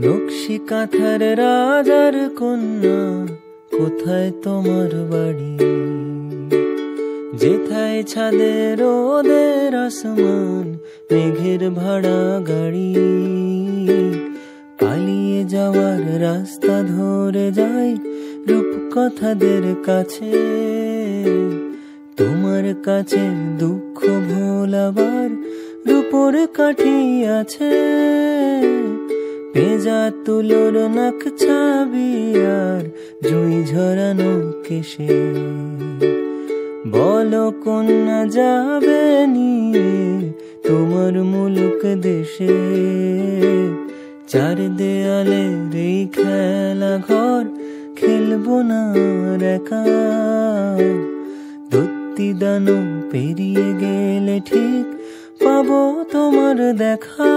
নকশি কাঁথার রাজার কন্যা, কোথায় তোমার বাড়ি? যেথায় ছাদে রোদের আসমান, মেঘের ভাড়া গাড়ি। পালিয়ে যাওয়ার রাস্তা ধরে যাই রূপকথাদের কাছে। তোমার কাছে দুঃখ ভোলাবার রূপোর কাঠি আছে। পেঁজা তুলোর নাক ছাবি আর জুঁই ঝরানো কেশে। বলো কন্যা যাবে নিয়ে তোমার মুলুক দেশে। চার দেয়ালে এই খেলা ঘর, খেলবো না একা। দত্তি দানো পেরিয়ে গেলে ঠিক পাবো তোমার দেখা।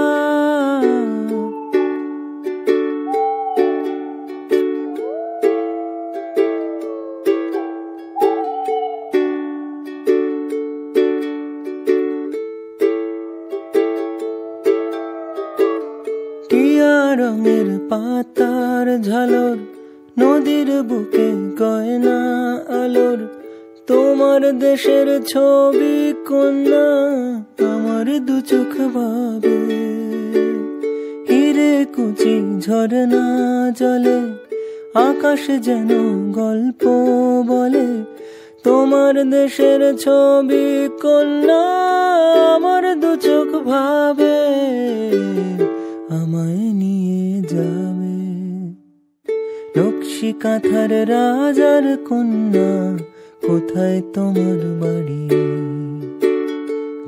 টিয়া রঙের পাতার ঝালর, নদীর বুকে গয়না আলোর। তোমার দেশের ছবি কন্যা আমার দু চোখ ভাবে। হিরে কুচি ঝরনা জলে, আকাশ যেন গল্প বলে। তোমার দেশের ছবি কন্যা আমার দু চোখ ভাবে। আমায় নিয়ে যাবে। নকশি কাঁথার রাজার কন্যা, কোথায় তোমার বাড়ি?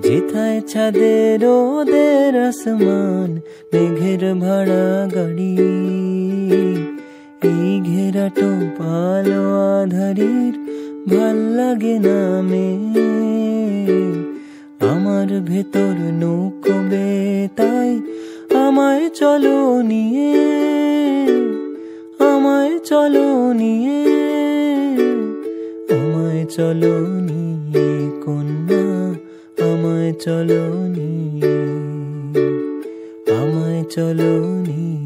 যেথায় ছাদে রোদের আসমান, মেঘের ভাড়া গাড়ি। এই ঘেরাটো পালো আধারির ভাল লাগে না মে। আমার ভেতর নৌকো বেতাই, আমায় চলো নিয়ে। আমায় চলো নিয়ে, আমায় চলো নিয়ে কন্যা। আমায় চলো নিয়ে, আমায় চলো নিয়ে।